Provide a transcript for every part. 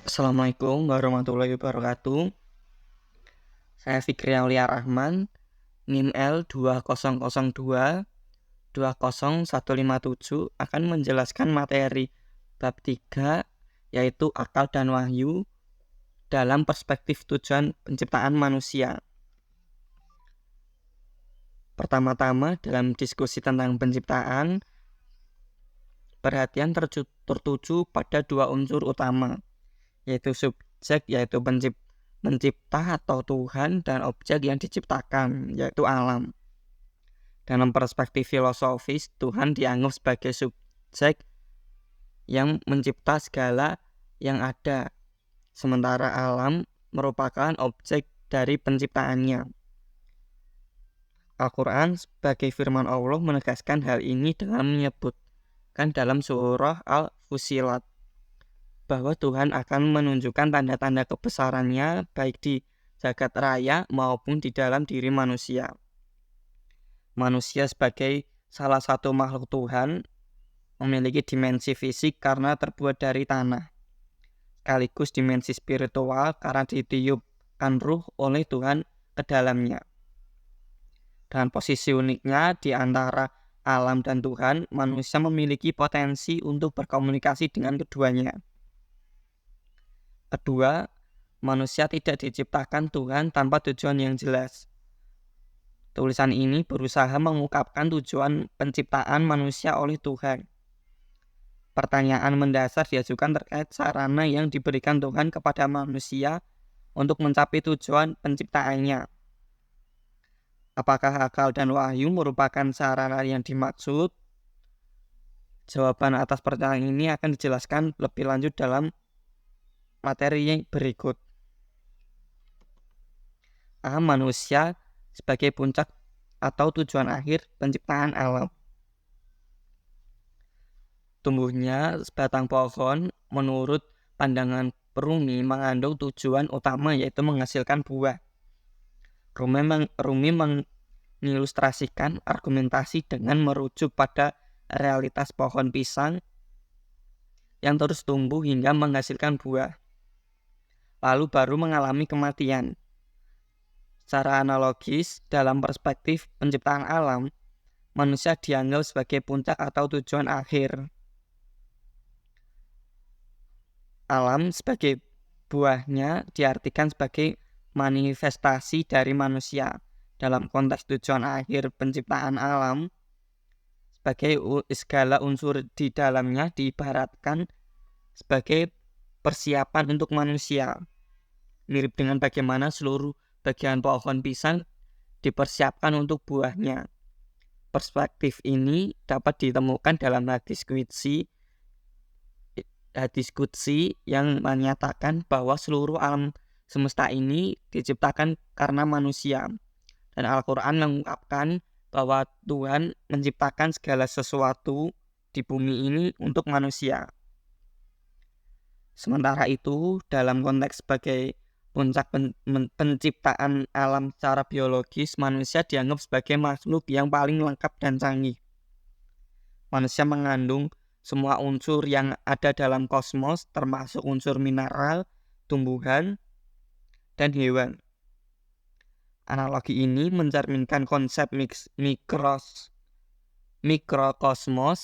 Assalamualaikum warahmatullahi wabarakatuh. Saya Fikri Aulia Rahman, NIM L 2002 20157 akan menjelaskan materi bab 3 yaitu akal dan wahyu dalam perspektif tujuan penciptaan manusia. Pertama-tama dalam diskusi tentang penciptaan, perhatian tertuju pada dua unsur utama, yaitu subjek yaitu pencipta atau Tuhan dan objek yang diciptakan yaitu alam. Dalam perspektif filosofis, Tuhan dianggap sebagai subjek yang mencipta segala yang ada, sementara alam merupakan objek dari penciptaannya. Al-Quran sebagai firman Allah menegaskan hal ini dengan menyebutkan dalam surah Al-Fussilat bahwa Tuhan akan menunjukkan tanda-tanda kebesarannya baik di jagat raya maupun di dalam diri manusia. Manusia sebagai salah satu makhluk Tuhan memiliki dimensi fisik karena terbuat dari tanah, sekaligus dimensi spiritual karena ditiupkan ruh oleh Tuhan ke dalamnya. Dan posisi uniknya di antara alam dan Tuhan, manusia memiliki potensi untuk berkomunikasi dengan keduanya. Kedua, manusia tidak diciptakan Tuhan tanpa tujuan yang jelas. Tulisan ini berusaha mengungkapkan tujuan penciptaan manusia oleh Tuhan. Pertanyaan mendasar diajukan terkait sarana yang diberikan Tuhan kepada manusia untuk mencapai tujuan penciptaannya. Apakah akal dan wahyu merupakan sarana yang dimaksud? Jawaban atas pertanyaan ini akan dijelaskan lebih lanjut dalam materi yang berikut. Manusia sebagai puncak atau tujuan akhir penciptaan alam. Tumbuhnya sebatang pohon menurut pandangan Rumi mengandung tujuan utama yaitu menghasilkan buah. Rumi mengilustrasikan argumentasi dengan merujuk pada realitas pohon pisang yang terus tumbuh hingga menghasilkan buah, lalu baru mengalami kematian. Secara analogis, dalam perspektif penciptaan alam, manusia dianggap sebagai puncak atau tujuan akhir. Alam sebagai buahnya diartikan sebagai manifestasi dari manusia. Dalam konteks tujuan akhir penciptaan alam, sebagai segala unsur di dalamnya diibaratkan sebagai persiapan untuk manusia. Mirip dengan bagaimana seluruh bagian pohon pisang dipersiapkan untuk buahnya. Perspektif ini dapat ditemukan dalam hadis qudsi yang menyatakan bahwa seluruh alam semesta ini diciptakan karena manusia. Dan Al-Quran mengungkapkan bahwa Tuhan menciptakan segala sesuatu di bumi ini untuk manusia. Sementara itu, dalam konteks sebagai puncak penciptaan alam secara biologis, manusia dianggap sebagai makhluk yang paling lengkap dan canggih. Manusia mengandung semua unsur yang ada dalam kosmos, termasuk unsur mineral, tumbuhan, dan hewan. Analogi ini mencerminkan konsep mikrokosmos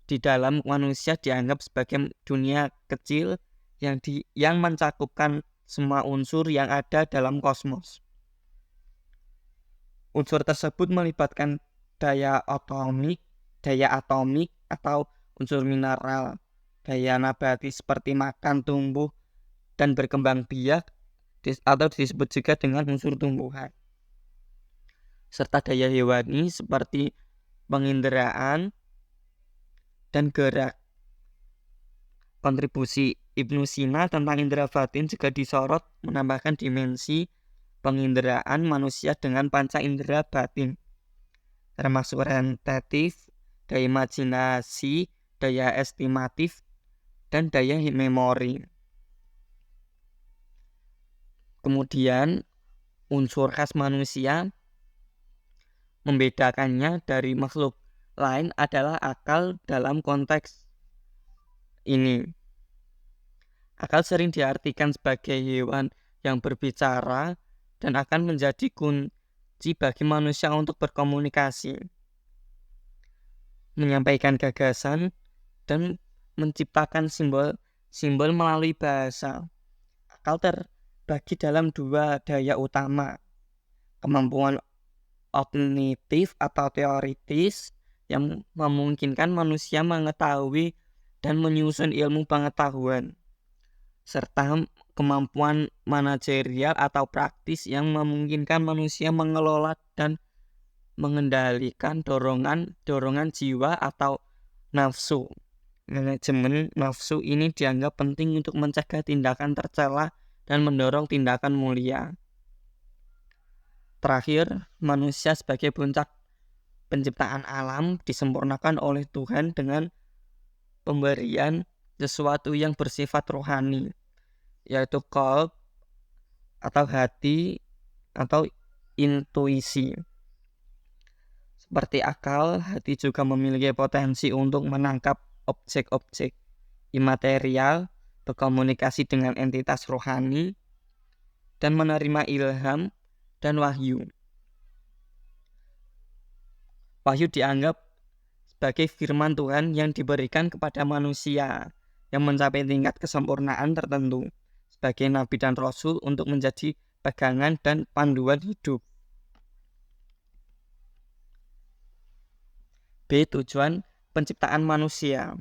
di dalam manusia dianggap sebagai dunia kecil yang mencakupkan semua unsur yang ada dalam kosmos. Unsur tersebut melibatkan daya atomik atau unsur mineral, daya nabati seperti makan, tumbuh, dan berkembang biak atau disebut juga dengan unsur tumbuhan, serta daya hewani seperti penginderaan dan gerak. Kontribusi Ibnu Sina tentang indera batin juga disorot menambahkan dimensi penginderaan manusia dengan panca indera batin, termasuk orientatif, daya imajinasi, daya estimatif, dan daya memori. Kemudian unsur khas manusia membedakannya dari makhluk lain adalah akal dalam konteks ini. Akal sering diartikan sebagai hewan yang berbicara dan akan menjadi kunci bagi manusia untuk berkomunikasi, menyampaikan gagasan, dan menciptakan simbol-simbol melalui bahasa. Akal terbagi dalam dua daya utama, kemampuan kognitif atau teoritis yang memungkinkan manusia mengetahui dan menyusun ilmu pengetahuan, serta kemampuan manajerial atau praktis yang memungkinkan manusia mengelola dan mengendalikan dorongan jiwa atau nafsu. Manajemen nafsu ini dianggap penting untuk mencegah tindakan tercela dan mendorong tindakan mulia. Terakhir, manusia sebagai puncak penciptaan alam disempurnakan oleh Tuhan dengan pemberian sesuatu yang bersifat rohani, yaitu qalb atau hati atau intuisi. Seperti akal, hati juga memiliki potensi untuk menangkap objek-objek imaterial, berkomunikasi dengan entitas rohani, dan menerima ilham dan wahyu. Wahyu dianggap sebagai firman Tuhan yang diberikan kepada manusia yang mencapai tingkat kesempurnaan tertentu sebagai nabi dan rasul untuk menjadi pegangan dan panduan hidup. B. Tujuan penciptaan manusia.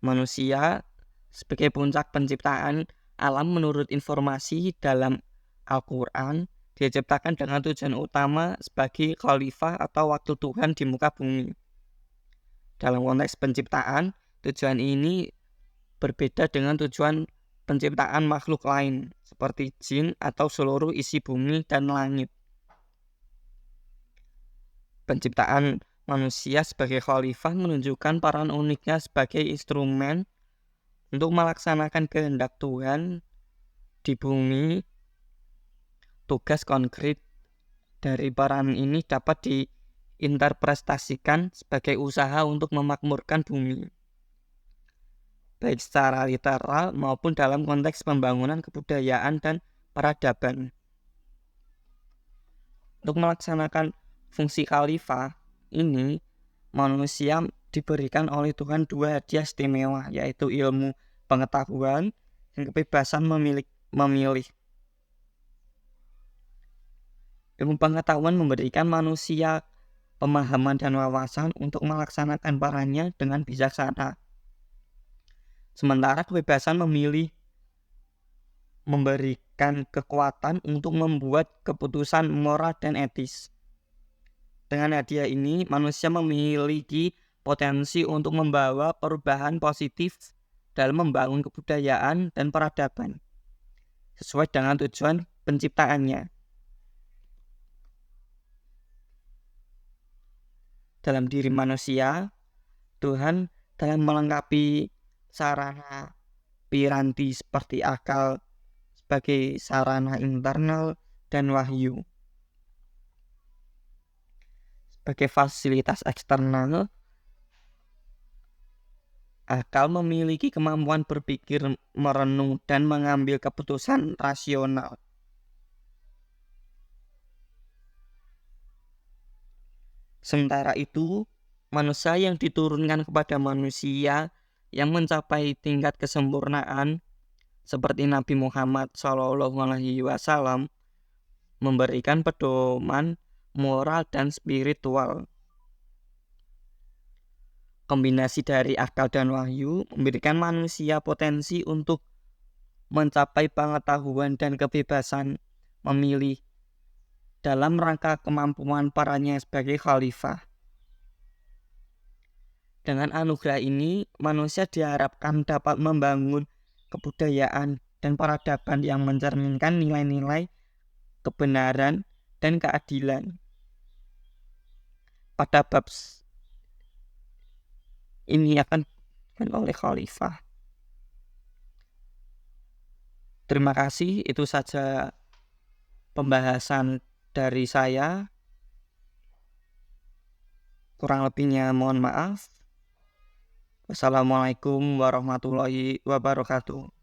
Manusia sebagai puncak penciptaan alam menurut informasi dalam Al-Quran diciptakan dengan tujuan utama sebagai khalifah atau wakil Tuhan di muka bumi. Dalam konteks penciptaan, tujuan ini berbeda dengan tujuan penciptaan makhluk lain seperti jin atau seluruh isi bumi dan langit. Penciptaan manusia sebagai khalifah menunjukkan peran uniknya sebagai instrumen untuk melaksanakan kehendak Tuhan di bumi. Tugas konkret dari peran ini dapat diinterpretasikan sebagai usaha untuk memakmurkan bumi, baik secara literal maupun dalam konteks pembangunan kebudayaan dan peradaban. Untuk melaksanakan fungsi khalifah ini, manusia diberikan oleh Tuhan dua hadiah istimewa, yaitu ilmu pengetahuan dan kebebasan memilih. Ilmu pengetahuan memberikan manusia pemahaman dan wawasan untuk melaksanakan perannya dengan bijaksana. Sementara kebebasan memilih memberikan kekuatan untuk membuat keputusan moral dan etis. Dengan hadiah ini, manusia memiliki potensi untuk membawa perubahan positif dalam membangun kebudayaan dan peradaban, sesuai dengan tujuan penciptaannya. Dalam diri manusia, Tuhan telah melengkapi sarana piranti seperti akal sebagai sarana internal dan wahyu sebagai fasilitas eksternal. Akal memiliki kemampuan berpikir, merenung, dan mengambil keputusan rasional. Sementara itu, manusia yang diturunkan kepada manusia yang mencapai tingkat kesempurnaan seperti Nabi Muhammad SAW memberikan pedoman moral dan spiritual. Kombinasi dari akal dan wahyu memberikan manusia potensi untuk mencapai pengetahuan dan kebebasan memilih dalam rangka kemampuan perannya sebagai khalifah. Dengan anugerah ini, manusia diharapkan dapat membangun kebudayaan dan peradaban yang mencerminkan nilai-nilai kebenaran dan keadilan. Pada bab ini akan oleh khalifah. Terima kasih, itu saja pembahasan dari saya. Kurang lebihnya mohon maaf. Wassalamualaikum warahmatullahi wabarakatuh.